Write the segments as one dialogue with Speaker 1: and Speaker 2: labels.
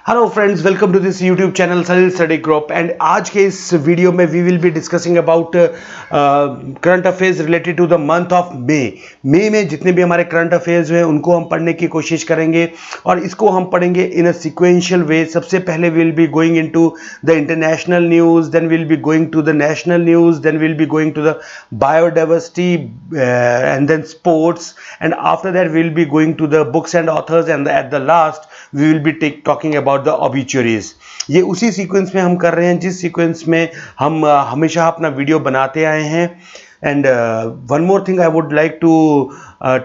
Speaker 1: Hello friends, welcome to this YouTube channel Salil Study Group. And आज के इस video में we will be discussing about current affairs related to the month of May में जितने भी हमारे करंट अफेयर्स हैं उनको हम पढ़ने की कोशिश करेंगे और इसको हम पढ़ेंगे इन अ सिक्वेंशियल वे। सबसे पहले will be going into the international news, then will be going to the national news, then will be going to the biodiversity and then sports, and after that we will be going to the books and authors, and at the last we will be talking about the obituaries। ये उसी sequence में हम कर रहे हैं जिस sequence में हम हमेशा अपना वीडियो बनाते आए हैं। And one more thing I would like to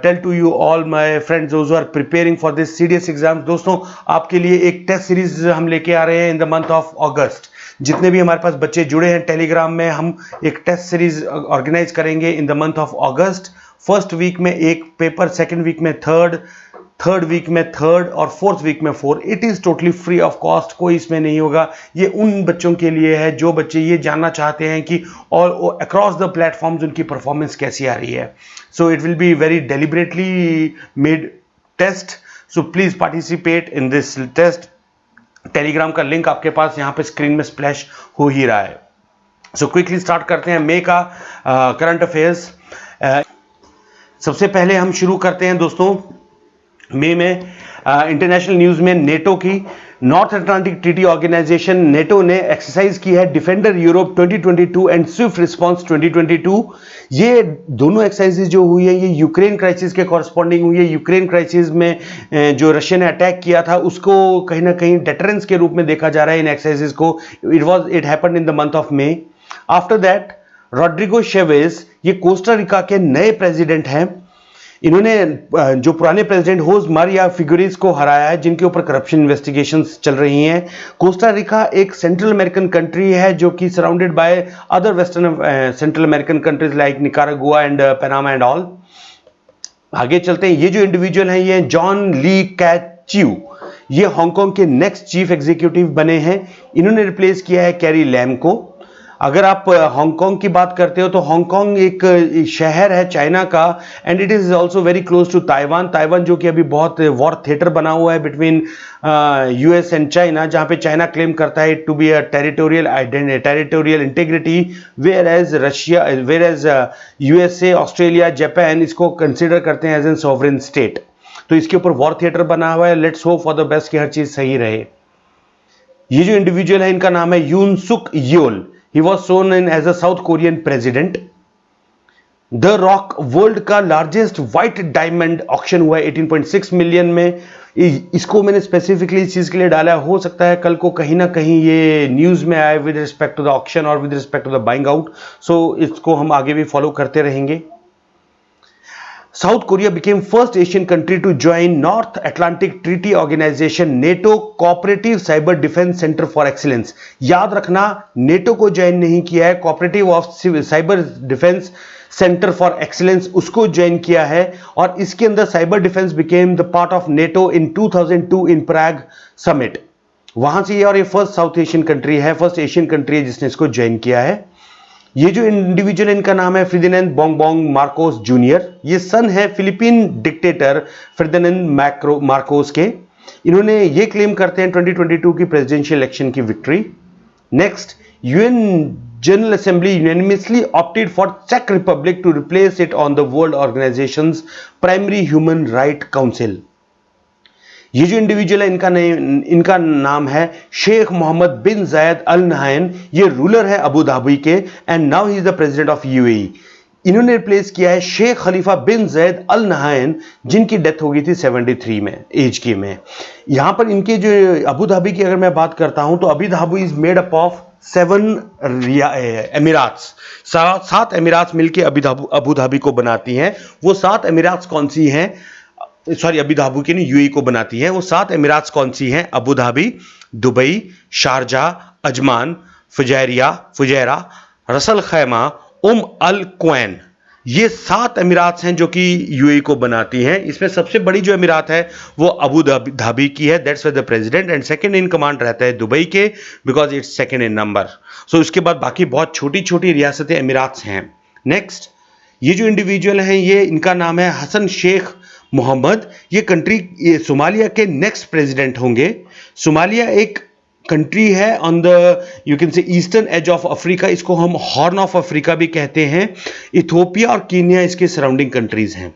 Speaker 1: tell to you all my friends those who are preparing for this CDS exams। दोस्तों, आपके लिए एक टेस्ट सीरीज हम लेके आ रहे हैं इन द मंथ ऑफ अगस्त। जितने भी हमारे पास बच्चे जुड़े हैं टेलीग्राम में, हम एक टेस्ट सीरीज ऑर्गेनाइज करेंगे in the month of August. First week में एक पेपर, सेकेंड वीक में थर्ड वीक में थर्ड और फोर्थ वीक में four. It is totally free of cost, कोई इसमें नहीं होगा। ये उन बच्चों के लिए है जो बच्चे ये जानना चाहते हैं कि और अक्रॉस द प्लेटफॉर्म्स उनकी परफॉर्मेंस कैसी आ रही है। So it will be very deliberately made test, so please participate in this test. Telegram का लिंक आपके पास यहाँ पे स्क्रीन में स्प्लैश हो ही रहा है। सो क्विकली स्टार्ट करते हैं मई का करंट अफेयर्स। सबसे पहले हम शुरू करते हैं दोस्तों मई में इंटरनेशनल न्यूज़ में नेटो की। North Atlantic Treaty Organization NATO ने एक्सरसाइज की है Defender Europe 2022 and Swift Response 2022। ये दोनों एक्सरसाइजेज जो हुई है ये यूक्रेन क्राइसिस के कॉरस्पॉन्डिंग हुई है। यूक्रेन क्राइसिस में जो रशिया ने अटैक किया था उसको कहीं ना कहीं डेटरेंस के रूप में देखा जा रहा है इन एक्सरसाइजेज को। It happened in the month of May. After that Rodrigo Chaves, ये कोस्टा रिका के नए प्रेसिडेंट हैं। इन्होंने जो पुराने प्रेसिडेंट होज मारिया फिगुरेज को हराया है, जिनके ऊपर करप्शन इन्वेस्टिगेशंस चल रही हैं। कोस्टा रिका एक सेंट्रल अमेरिकन कंट्री है जो कि surrounded by other western central American countries like Nicaragua and Panama and all. आगे चलते हैं। ये जो इंडिविजुअल हैं ये जॉन ली कैच्यू, ये हांगकांग के नेक्स्ट चीफ एग्जीक्यूटिव बने हैं। इन्होंने रिप्लेस किया है कैरी लैम को। अगर आप हांगकांग की बात करते हो तो हांगकांग एक शहर है चाइना का, and it is also very close to Taiwan. Taiwan जो कि अभी बहुत वॉर थिएटर बना हुआ है बिटवीन यूएस एंड चाइना, जहां पे चाइना क्लेम करता है to be a territorial integrity, where as USA, Australia, Japan इसको कंसिडर करते हैं एज एन सॉवरेन स्टेट। तो इसके ऊपर वॉर थिएटर बना हुआ है। Let's hope for the best कि हर चीज सही रहे। ये जो इंडिविजुअल है इनका नाम है यून सुक Yol. He was sworn in as a South Korean president. The Rock world का लार्जेस्ट व्हाइट डायमंड ऑक्शन हुआ है 18.6 मिलियन में। इसको मैंने स्पेसिफिकली इस चीज के लिए डाला, हो सकता है कल को कहीं ना कहीं ये न्यूज में आए with respect to the auction और with respect to the buying out. So इसको हम आगे भी फॉलो करते रहेंगे। South Korea became first Asian country to join North Atlantic Treaty Organization NATO Cooperative Cyber Defense Center for Excellence। याद रखना, NATO को ज्वाइन नहीं किया है, cooperative of cyber defence centre for excellence उसको ज्वाइन किया है। और इसके अंदर cyber defence became the part of NATO in 2002 in Prague summit. वहां से ये, और ये फर्स्ट साउथ एशियन कंट्री है, फर्स्ट एशियन कंट्री है जिसने इसको ज्वाइन किया है। ये जो इंडिविजुअल इनका नाम है फिर्दिनांड बोंगबोंग मार्कोस जूनियर। ये सन है फिलिपीन डिक्टेटर फिर्दिनांड मार्कोस के। इन्होंने ये क्लेम करते हैं 2022 की प्रेसिडेंशियल इलेक्शन की victory. Next, UN General Assembly unanimously opted for चेक Republic to replace it on the world organisations primary human right council. ये जो इंडिविजुअल है इनका नाम है शेख मोहम्मद बिन जायद अल नहायन। ये रूलर है अबू धाबी के, and now he is the president of UAE. इन्होंने रिप्लेस किया है शेख खलीफा बिन जायद अल नहायन, जिनकी डेथ हो गई थी 73 में एज के में। यहां पर इनके जो अबू धाबी की अगर मैं बात करता हूं तो Abu Dhabi is made up of 7 एमिराट्स। 7 एमिराट्स मिलकर अबू धाबी को बनाती हैं। वो 7 एमिराट्स कौन सी हैं? सॉरी, अबू धाबी की नहीं, यूएई को बनाती हैं। वो 7 एमिराट्स कौन सी हैं? Abu Dhabi, Dubai, Sharjah, Ajman, Fujairah, Ras al Khaimah, Al Quwain. ये 7 एमिराट्स हैं जो कि यूएई को बनाती हैं। इसमें सबसे बड़ी जो एमिरात है वो अबू धाबी की है, that's the president, and second in command रहता है दुबई के, because it's second in number. So इसके बाद बाकी बहुत छोटी छोटी रियासतें एमिराट्स हैं। नेक्स्ट, ये जो इंडिविजुअल हैं ये इनका नाम है हसन शेख मोहम्मद। ये कंट्री सोमालिया के नेक्स्ट प्रेसिडेंट होंगे। सोमालिया एक कंट्री है on the you can say eastern edge of Africa, इसको हम हॉर्न ऑफ अफ्रीका भी कहते हैं। इथियोपिया और कीनिया इसके सराउंडिंग कंट्रीज हैं।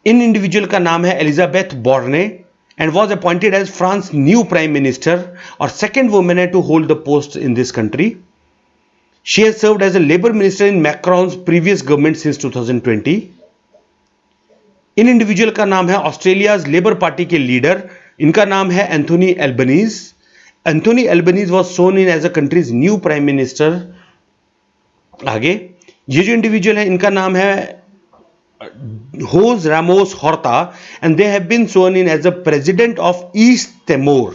Speaker 1: इन इंडिविजुअल का नाम है Elisabeth Borne and was appointed as France new prime minister और सेकेंड वुमेन है to hold the post in this country. She has served as a labour minister in Macron's previous government since 2020। इन individual का नाम है Australia's Labor Party के leader, इनका नाम है Anthony Albanese. Anthony Albanese was sworn in as a country's new prime minister. आगे ये जो इंडिविजुअल है इनका नाम है Jose Ramos Horta and they have been sworn in as a president of East Timor.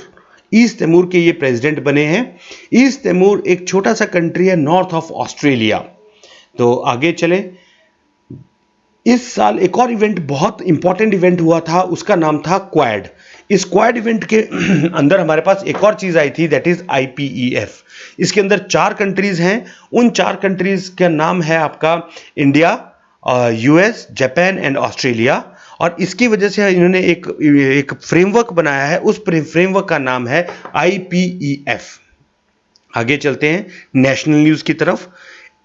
Speaker 1: East Timor के ये president बने हैं। ईस्ट तिमोर एक छोटा सा कंट्री है नॉर्थ ऑफ ऑस्ट्रेलिया। तो आगे चले, इस साल एक और इवेंट, बहुत इंपॉर्टेंट इवेंट हुआ था, उसका नाम था क्वाड। इस क्वाड इवेंट के अंदर हमारे पास एक और चीज आई थी, दैट इज IPEF। इसके अंदर 4 कंट्रीज हैं। उन 4 कंट्रीज का नाम है आपका India, US, Japan and Australia. और इसकी वजह से इन्होंने एक फ्रेमवर्क बनाया है, उस फ्रेमवर्क का नाम है IPEF। आगे चलते हैं नेशनल न्यूज की तरफ।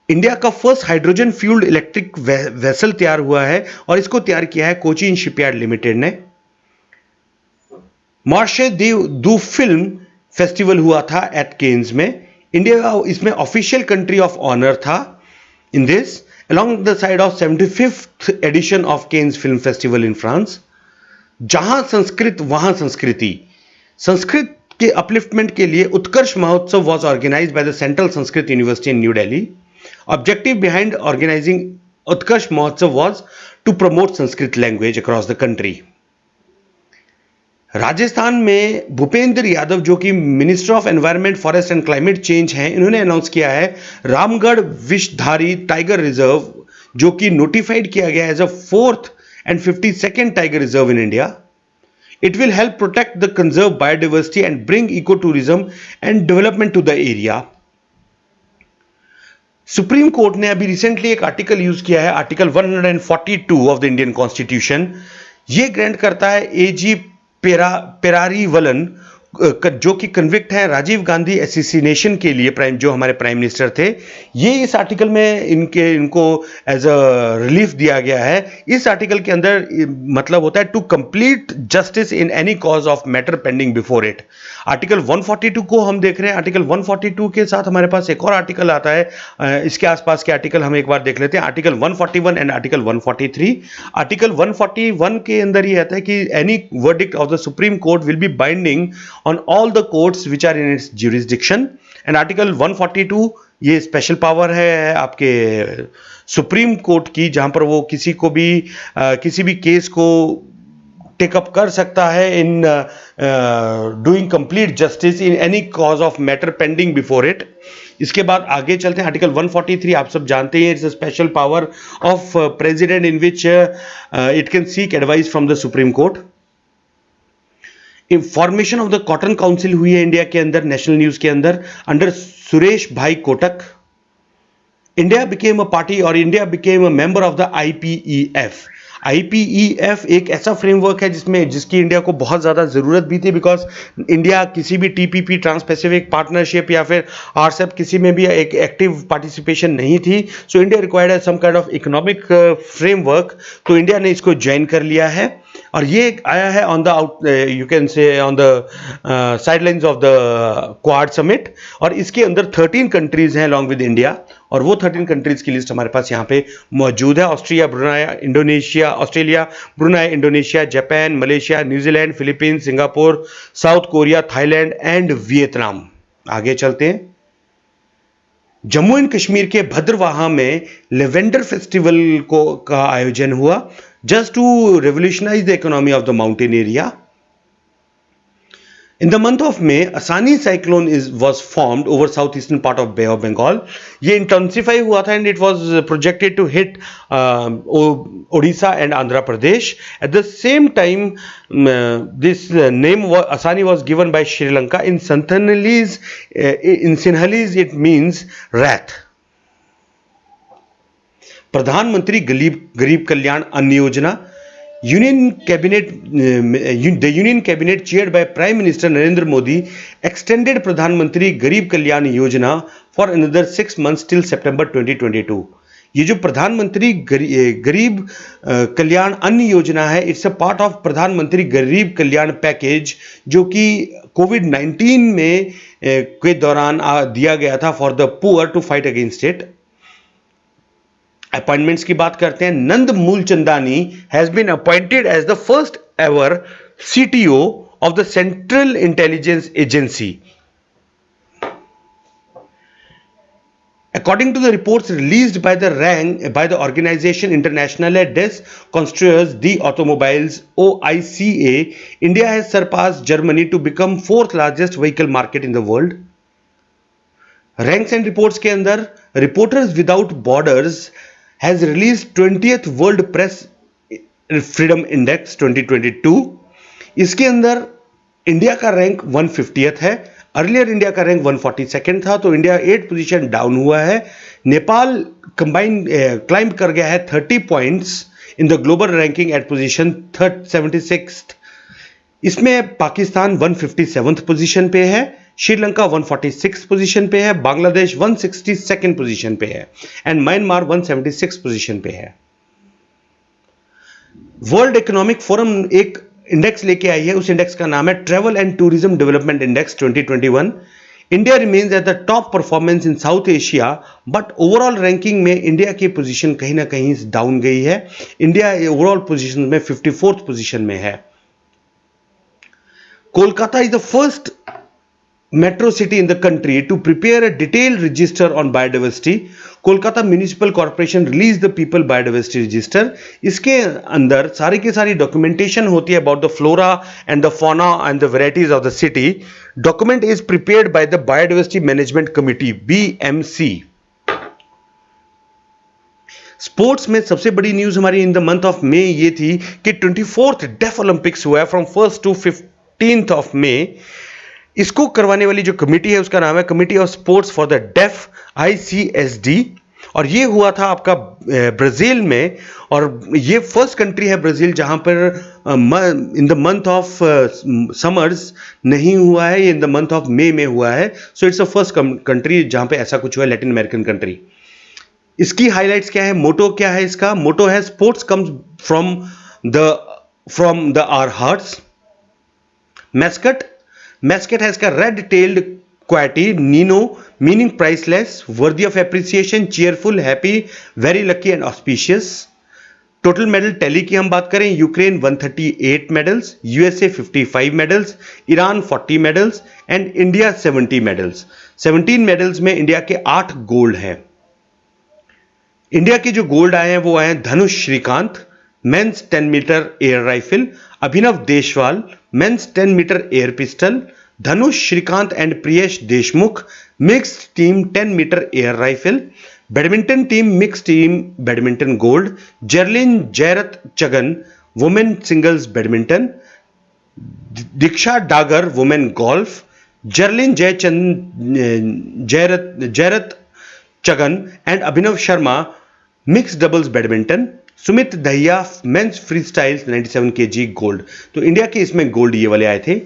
Speaker 1: इंडिया का first hydrogen fuelled electric vessel तैयार हुआ है और इसको तैयार किया है कोचीन शिपयार्ड लिमिटेड ने। मार्शे दू फिल्म फेस्टिवल हुआ था एट केन्स में। इंडिया इसमें ऑफिशियल कंट्री ऑफ ऑनर था in this, along the side of 75th edition of Cannes Film Festival in France। जहां संस्कृत वहां संस्कृति, संस्कृत के अपलिफ्टमेंट के लिए Utkarsh Mahotsav was organised by the Central Sanskrit University in New Delhi. Objective behind organising Utkarsh Mahotsav was to promote Sanskrit language across the country. Rajasthan में भूपेंद्र यादव जो कि minister of environment, forest and climate change हैं, इन्होंने अनाउंस किया है रामगढ़ विषधारी टाइगर रिजर्व, जो कि नोटिफाइड किया गया as a 4th and 52nd tiger reserve in India. It will help protect the conserve biodiversity and bring eco tourism and development to the area. Supreme Court ने अभी recently एक article use किया है, article 142 of the Indian constitution. ये grant करता है AG Perarivalan, जो कि कन्विक्ट है राजीव गांधी एसिसिनेशन के लिए, जो हमारे प्राइम मिनिस्टर थे। ये इस आर्टिकल में इनको एज अ रिलीफ दिया गया है। इस आर्टिकल के अंदर मतलब होता है to complete justice in any cause of matter pending before it. Article 142 को हम देख रहे हैं। आर्टिकल 142 के साथ हमारे पास एक और आर्टिकल आता है, इसके आसपास के आर्टिकल हम एक बार देख लेते हैं। Article 141 and article 143। आर्टिकल 141 के अंदर ये आता है कि any verdict of the supreme court will be binding on all the courts which are in its jurisdiction। and article 142 ये स्पेशल पावर है आपके सुप्रीम कोर्ट की, जहां पर वो किसी भी केस को टेकअप कर सकता है in doing complete justice in any cause of matter pending before it. इसके बाद आगे चलते हैं। आर्टिकल 143 आप सब जानते हैं, it's a special power of president in which it can seek advice from the supreme court. Formation of the cotton council हुई है इंडिया के अंदर, नेशनल न्यूज के अंदर, under Suresh bhai Kotak. India became a party और India became a member of the IPEF। IPEF एक ऐसा framework है जिसकी इंडिया को बहुत ज़्यादा ज़रूरत भी थी, बिकॉज इंडिया किसी भी TPP, ट्रांस पैसिफिक पार्टनरशिप या फिर RCEP किसी में भी एक एक्टिव पार्टिसिपेशन नहीं थी। So India required some kind of economic framework, तो इंडिया ने इसको ज्वाइन कर लिया है। और ये आया है ऑन द यू कैन से on the sidelines of the quad summit. और इसके अंदर 13 कंट्रीज हैं अलॉन्ग विद इंडिया, और वो 13 कंट्रीज की लिस्ट हमारे पास यहाँ पे मौजूद है। Australia, Brunei, Indonesia, Japan, Malaysia, New Zealand, Philippines, Singapore, south Korea, Thailand and Vietnam. आगे चलते हैं। जम्मू एंड कश्मीर के भद्रवाहा में लेवेंडर फेस्टिवल का आयोजन हुआ, just to revolutionize the economy of the mountain area। In the month of May, Asani cyclone was formed over southeastern part of Bay of Bengal। ये intensify हुआ था and it was projected to hit Odisha and Andhra Pradesh। At the same time, this name Asani was given by Sri Lanka। In Sinhalese it means wrath। प्रधानमंत्री गरीब कल्याण अन्न योजना, The Union Cabinet chaired by Prime Minister Narendra Modi extended Pradhan Mantri Garib Kalyan Yojana for another 6 months till September 2022. ये जो प्रधानमंत्री गरीब कल्याण अन्न योजना है, इट्स अ पार्ट ऑफ प्रधानमंत्री गरीब कल्याण पैकेज, जो कि कोविड-19 में के दौरान दिया गया था for the poor to fight against it. Appointments की बात करते हैं. Nand Mulchandani has been appointed as the first ever CTO of the Central Intelligence Agency. According to the reports released by the organization Internationale des Constructeurs des Automobiles (OICA), India has surpassed Germany to become fourth largest vehicle market in the world. Ranks and reports के अंदर Reporters Without Borders has released 20th World Press Freedom Index 2022. इसके अंदर India का rank 150th है. Earlier India का rank 142nd था, तो India 8 position down हुआ है. नेपाल क्लाइंब कर गया है 30 points in the global ranking at position 76th. इसमें पाकिस्तान 157th पोजीशन पे है, श्रीलंका 146th पोजीशन पे है, बांग्लादेश 162nd पोजीशन पे है एंड म्यांमार 176th पोजीशन पे है. वर्ल्ड इकोनॉमिक फोरम एक इंडेक्स लेके आई है, उस इंडेक्स का नाम है travel and tourism development index 2021. India remains at the top performance in south Asia, but overall ranking में इंडिया की पोजीशन कहीं ना कहीं डाउन गई है. इंडिया ओवरऑल पोजीशन में 54th पोजीशन में है. Kolkata is the first metro city in the country to prepare a detailed register on biodiversity. Kolkata municipal corporation release the people biodiversity register. इसके अंदर सारी की सारी डॉक्यूमेंटेशन होती है about the flora and the fauna and the varieties of the city. Document is prepared by the biodiversity management committee BMC. Sports में सबसे बड़ी न्यूज हमारी इन द मंथ ऑफ मे ये थी कि 24th डेफ ओलंपिक्स हुआ है from 1st to 15th of May. इसको करवाने वाली जो कमेटी है उसका नाम है committee of sports for the deaf ICSD, और ये हुआ था आपका ब्राजील में. और ये फर्स्ट कंट्री है ब्राजील जहां पर in the month of summers नहीं हुआ है, ये in the month of May में हुआ है. So it's a first country जहां पे ऐसा कुछ हुआ है, लैटिन अमेरिकन कंट्री. इसकी हाईलाइट्स क्या है, मोटो क्या है इसका? मोटो है sports comes from the our hearts. Mascot has a red-tailed coyote, Nino, meaning priceless, worthy of appreciation, cheerful, happy, very lucky and auspicious. Total medal tally की हम बात करें, Ukraine 138 medals, USA 55 medals, Iran 40 medals and India 70 medals. 17 medals में India के 8 gold हैं. India के जो gold आए हैं वो आए हैं Dhanush Srikanth, men's 10 metre air rifle, Abhinav Deswal, men's 10 metre air pistol, Dhanush Srikanth and Priyesh Deshmukh, mixed team 10 metre air rifle, badminton team mixed team badminton gold, Jerlin Jayaratchagan women singles badminton, Diksha Dagar women golf, Jerlin Jayaratchagan and Abhinav Sharma mixed doubles badminton, Sumit Dahiya men's freestyle 97 kg gold. तो India के इसमें gold ये वाले आए थे.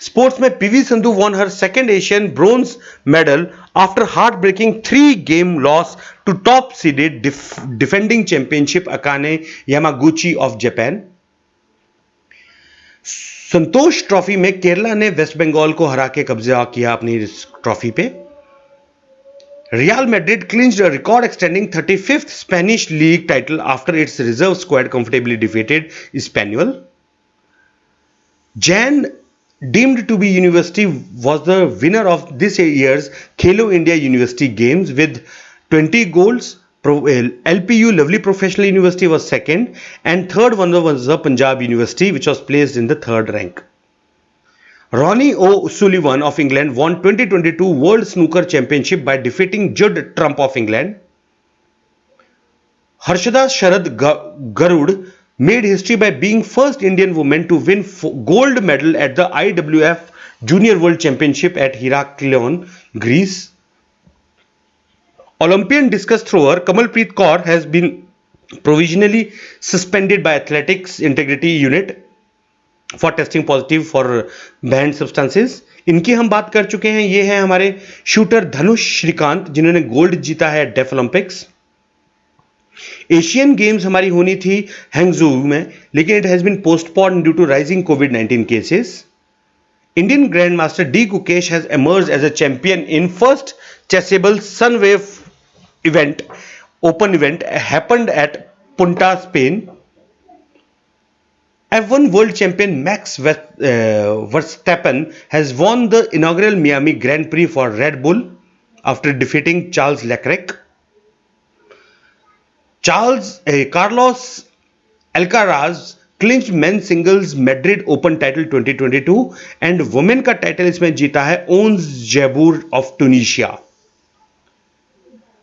Speaker 1: Sports में PV Sindhu won her second Asian bronze medal after heart breaking 3-game loss to top seeded defending championship Akane Yamaguchi of Japan. Santosh trophy में केरला ने वेस्ट बंगाल को हरा के कब्जा किया अपनी ट्रॉफी पे. Real Madrid clinched a record-extending 35th Spanish league title after its reserve squad comfortably defeated Espanyol. Jan, deemed to be university, was the winner of this year's Khelo India University Games with 20 golds. LPU Lovely Professional University was second, and third one was the Punjab University, which was placed in the third rank. Ronnie O'Sullivan of England won 2022 World Snooker Championship by defeating Judd Trump of England. Harshada Sharad Garud made history by being first Indian woman to win gold medal at the IWF Junior World Championship at Heraklion, Greece. Olympian discus thrower Kamalpreet Kaur has been provisionally suspended by athletics integrity unit for testing positive for banned substances. इनकी हम बात कर चुके हैं. ये हैं हमारे shooter धनुष श्रीकांत जिन्होंने गोल्ड जीता है डेफ ओलंपिक्स. एशियन गेम्स हमारी होनी थी हैंगजू में, लेकिन it has been postponed due to rising कोविड-19 cases. Indian Grandmaster D. Gukesh has emerged as a champion in first chessable Sunwave event, open event happened at Punta, Spain. F1 world champion Max Verstappen has won the inaugural Miami Grand Prix for Red Bull after defeating Charles Leclerc. Carlos Alcaraz clinch men singles Madrid Open title 2022 and women का title इसमें जीता है Ons Jabeur of Tunisia.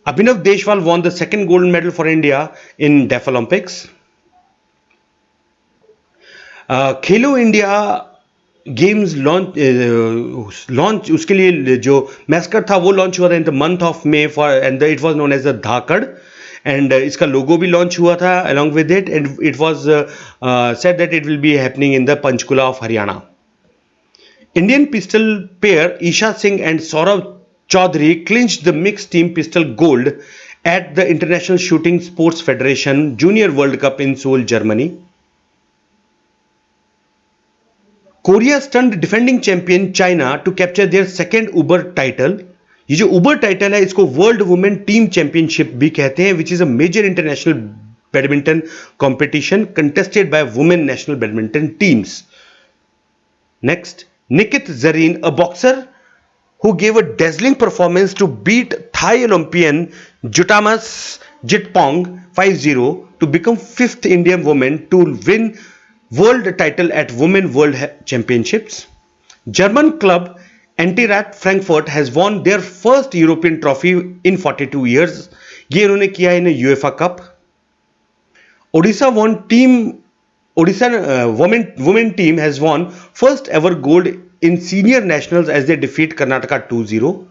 Speaker 1: Abhinav Deswal won the second gold medal for India in deaf Olympics. Khelo India games launch उसके लिए जो mascot था वो launch हुआ था in the month of May for and it was known as the Dhaakad. And इसका logo भी launch हुआ था along with it and it was said that it will be happening in the Panchkula of Haryana. Indian pistol pair Esha Singh and Saurabh Chaudhary clinched the mix team pistol gold at the International Shooting Sports Federation junior world cup in Suhl, Germany. Korea stunt defending champion China to capture their second Uber title. ये जो उबर title है इसको world women team championship भी कहते हैं, which is a major international badminton competition contested by women national badminton teams. Next, Nikit Zareen, a boxer who gave a dazzling performance to beat Thai Olympian Jutamas Jitpong 5-0 to become fifth Indian woman to win world title at Women World Championships. German club Eintracht Frankfurt has won their first European trophy in 42 years. ये उन्होंने किया इन UEFA Cup. Odisha women team has won first ever gold in senior nationals as they defeat Karnataka 2-0.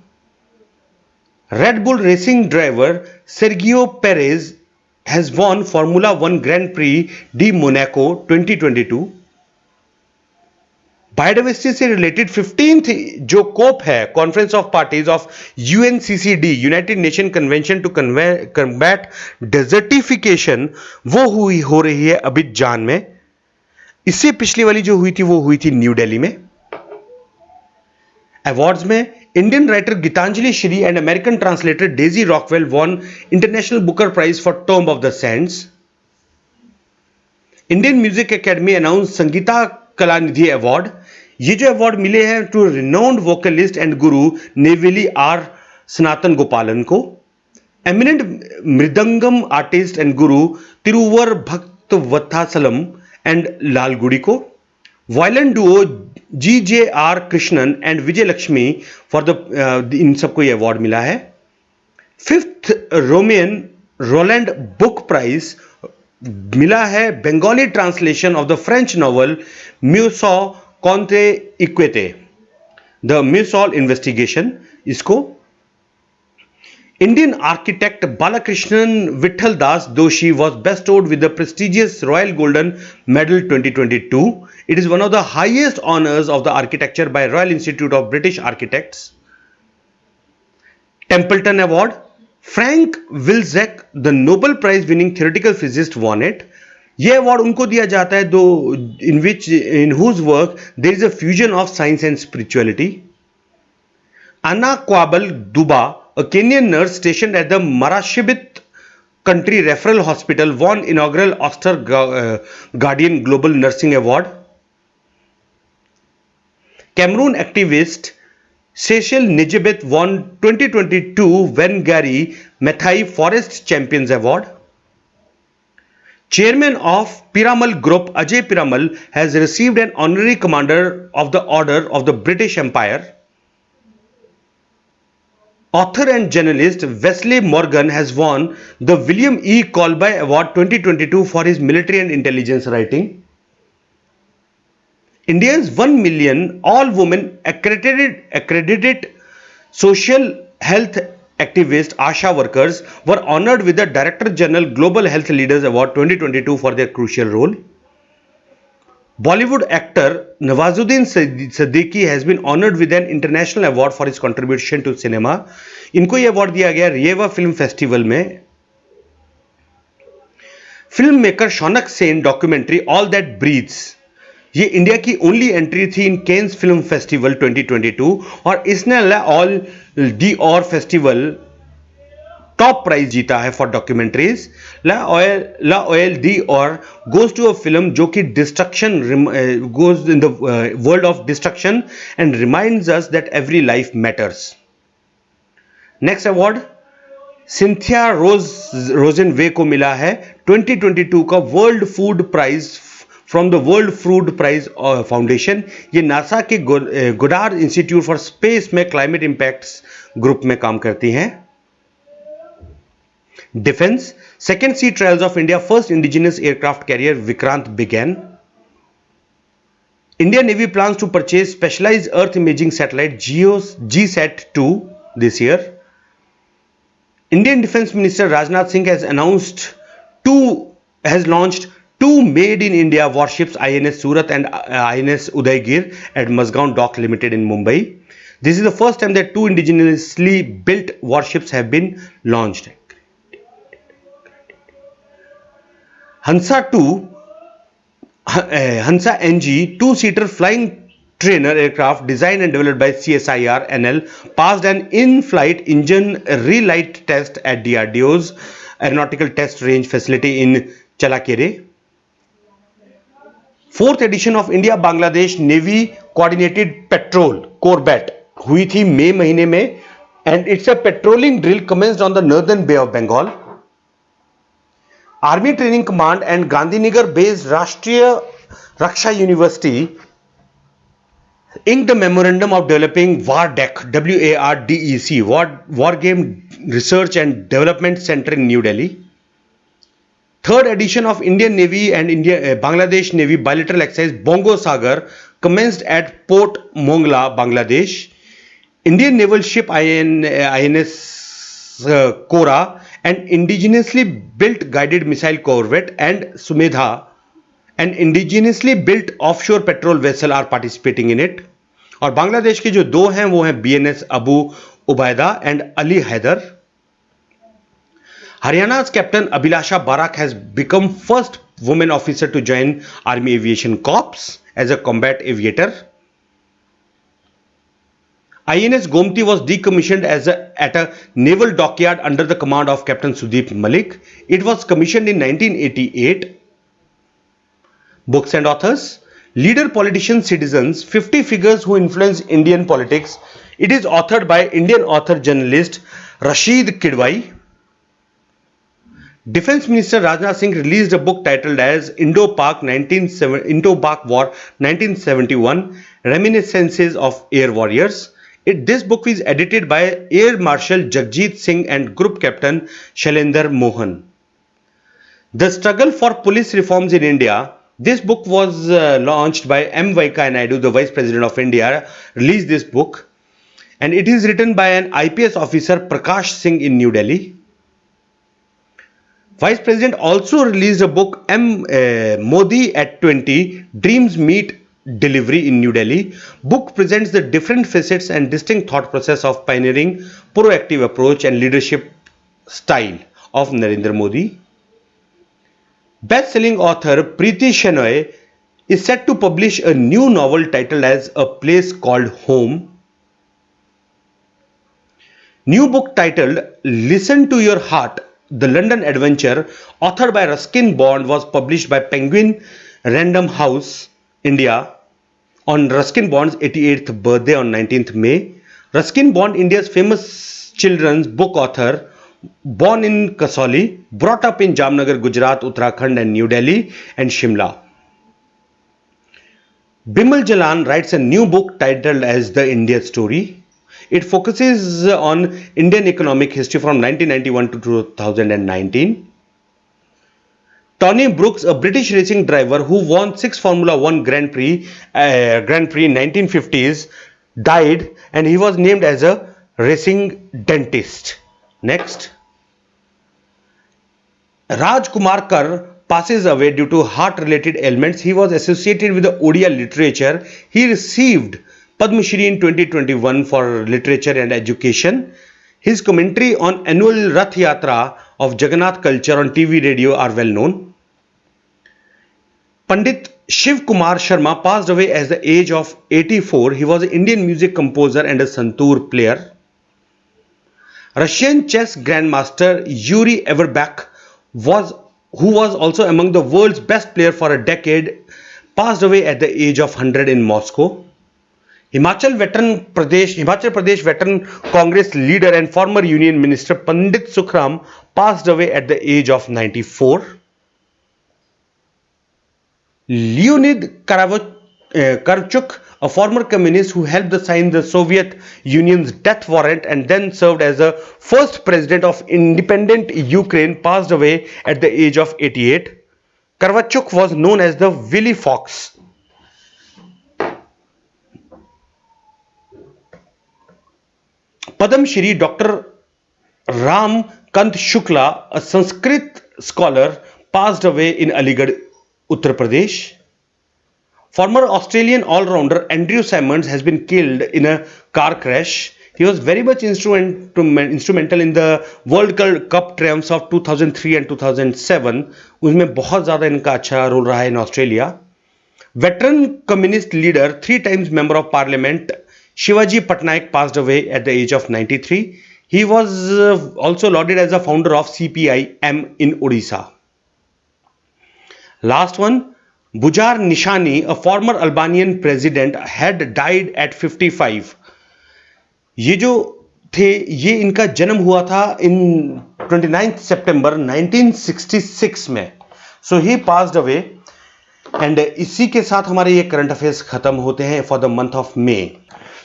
Speaker 1: Red Bull racing driver Sergio Perez has won Formula 1 Grand Prix de Monaco 2022. Biodiversity से related 15th जो COP है conference of parties of UNCCD United Nation Convention to Combat Desertification वो हो रही है Abidjan में. इससे पिछली वाली जो हुई थी वो हुई थी न्यू दिल्ली में. अवार्ड्स में Indian writer Geetanjali Shree and American translator Daisy Rockwell won International Booker Prize for Tomb of the Sands. Indian Music Academy announce Sangeetha Kalanidhi award. ये जो अवार्ड मिले हैं to renowned vocalist and Guru Neyveli are सनातन गोपालन को. Eminent mridangam artist and Guru तिरुवर Bhaktavatsalam and Lalgudi को. Violin Duo GJR Krishnan and Vijay Lakshmi for the in सबको ये award मिला है. फिफ्थ रोलैंड बुक प्राइज मिला है Bengali translation of the French novel म्यूसॉ contre enquete the Meursault investigation. इसको Indian architect Balkrishna Vithaldas Doshi was bestowed with the prestigious Royal Golden Medal 2022. It is one of the highest honors of the architecture by Royal Institute of British Architects. Templeton Award. Frank Wilczek, the Nobel Prize winning theoretical physicist, won it. यह award उनको दिया जाता है in whose work there is a fusion of science and spirituality. Anna Kwabal Duba, a Kenyan nurse stationed at the Marashibit Country Referral Hospital, won inaugural Oscar Guardian Global Nursing Award. Cameroon activist Cecil Nijibet won 2022 Wangari Maathai Forest Champions Award. Chairman of Piramal Group Ajay Piramal has received an honorary commander of the Order of the British Empire. Author and journalist Wesley Morgan has won the William E. Colby Award 2022 for his military and intelligence writing. India's 1 million all-women accredited social health activists, ASHA workers were honored with the Director General Global Health Leaders Award 2022 for their crucial role. Bollywood actor Nawazuddin Siddiqui has been honored with an international award for his contribution to cinema. इनको ये award दिया गया रेवा film festival में. Film maker Shaunak Sen documentary all that breathes, ये India की only entry थी in Cannes film festival 2022 और इसने L'Oeil d'Or festival top prize जीता है for documentaries. L'Oeil d'Or goes to a film जो कि destruction goes in the world of destruction and reminds us that every life matters. Next award Cynthia रोजन वे को मिला है 2022 का World Food Prize from the World Food Prize Foundation. ये NASA के गोडार्ड इंस्टीट्यूट फॉर स्पेस में climate impacts group में काम करती हैं. Defense, second sea trials of India first indigenous aircraft carrier Vikrant began. Indian Navy plans to purchase specialized earth imaging satellite GSAT-2 this year. Indian Defense Minister Rajnath Singh has launched two made in India warships INS Surat and INS Udaygir at Mazgaon Dock Limited in Mumbai. This is the first time that two indigenously built warships have been launched. Hansa NG two-seater flying trainer aircraft designed and developed by CSIR NL passed an in-flight engine relight test at DRDO's Aeronautical Test Range facility in Chalakere. Fourth edition of India-Bangladesh Navy Coordinated Patrol (CORBAT) हुई थी मई महीने में and it's a patrolling drill commenced on the northern Bay of Bengal. Army Training Command and Gandhinagar-based Rashtriya Raksha University inked a memorandum of developing WARDEC (WARDEC) War Game Research and Development Center in New Delhi. Third edition of Indian Navy and Bangladesh Navy bilateral exercise Bongo Sagar commenced at Port Mongla, Bangladesh. Indian naval ship INS Kora and indigenously built guided missile corvette and Sumedha, an indigenously built offshore patrol vessel are participating in it. और बांग्लादेश के जो दो हैं वो हैं BNS Abu Ubaida and Ali Haider. Haryana's Captain Abhilasha Barak has become first woman officer to join Army Aviation Corps as a combat aviator. INS Gomti was decommissioned at a naval dockyard under the command of Captain Sudeep Malik. It was commissioned in 1988. Books and authors: Leader, Politicians, Citizens, 50 Figures Who Influenced Indian Politics. It is authored by Indian author journalist Rashid Kidwai. Defense Minister Rajnath Singh released a book titled as Indo-Pak War 1971 Reminiscences of Air Warriors. This book is edited by Air Marshal Jagjit Singh and Group Captain Shailendra Mohan. The Struggle for Police Reforms in India. This book was launched by M. Venkaiah Naidu, the Vice President of India, released this book, and it is written by an IPS officer Prakash Singh in New Delhi. Vice President also released a book Modi at 20 Dreams Meet Delivery in New Delhi. Book presents the different facets and distinct thought process of pioneering proactive approach and leadership style of Narendra Modi. Best-selling author Preeti Shenoy is set to publish a new novel titled as A Place Called Home. New book titled Listen to Your Heart, The London Adventure, authored by Ruskin Bond, was published by Penguin Random House, India, on Ruskin Bond's 88th birthday on 19th May. Ruskin Bond, India's famous children's book author, born in Kasauli, brought up in Jamnagar, Gujarat, Uttarakhand and New Delhi and Shimla. Bimal Jalan writes a new book titled as The India Story. It focuses on Indian economic history from 1991 to 2019. Tony Brooks, a British racing driver who won 6 Formula 1 Grand Prix in 1950s, died and he was named as a racing dentist. Next, Rajkumar Kar passes away due to heart-related ailments. He was associated with the Odia literature. He received Padma Shri in 2021 for literature and education. His commentary on annual Rath Yatra of Jagannath culture on TV radio are well known. Pandit Shiv Kumar Sharma passed away at the age of 84. He was an Indian music composer and a santoor player. Russian chess grandmaster Yuri Everbach who was also among the world's best player for a decade, passed away at the age of 100 in Moscow. Himachal Pradesh veteran Congress leader and former Union Minister Pandit Sukhram passed away at the age of 94. Leonid Kravchuk, a former communist who helped sign the Soviet Union's death warrant and then served as the first president of independent Ukraine, passed away at the age of 88. Kravchuk was known as the Willy Fox. Padam Shri Dr. Ram Kant Shukla, a Sanskrit scholar, passed away in Aligarh, Uttar Pradesh. Former Australian all-rounder Andrew Symonds has been killed in a car crash. He was very much instrumental in the World Cup triumphs of 2003 and 2007. उसमें बहुत ज़्यादा इनका अच्छा role रहा है in Australia. Veteran communist leader, 3 times member of parliament, Shivaji Patnaik passed away at the age of 93. He was also lauded as the founder of CPI-M in Odisha. Last one, Bujar Nishani, a former Albanian president, had died at 55. ये जो थे ये इनका जन्म हुआ था इन 29 सितंबर 1966 में. सो ही passed away and इसी के साथ हमारे ये करंट अफेयर्स खत्म होते हैं for the month of May.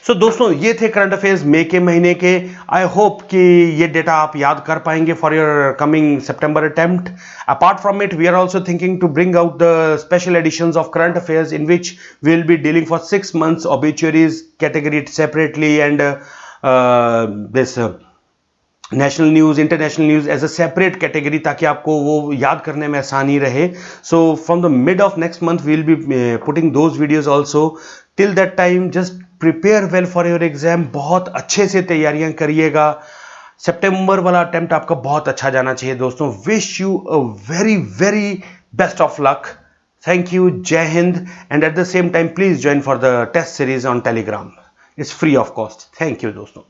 Speaker 1: So दोस्तों ये थे करंट अफेयर्स मई के महीने के. आई होप कि ये डेटा आप याद कर पाएंगे फॉर योर कमिंग सितंबर attempt. Apart from it we are also thinking to bring out the special editions of current affairs in which we will be dealing for 6 months obituaries category separately and this national news international news as a separate category ताकि आपको वो याद करने में आसानी रहे. So from the mid of next month we will be putting those videos also. Till that time just prepare well for your exam. बहुत अच्छे से तैयारियां करिएगा. सितंबर वाला अटेम्प्ट आपका बहुत अच्छा जाना चाहिए दोस्तों. Wish you a very very best of luck. Thank you. जय हिंद. And at the same time please join for the test series on Telegram. It's free of cost. Thank you दोस्तों.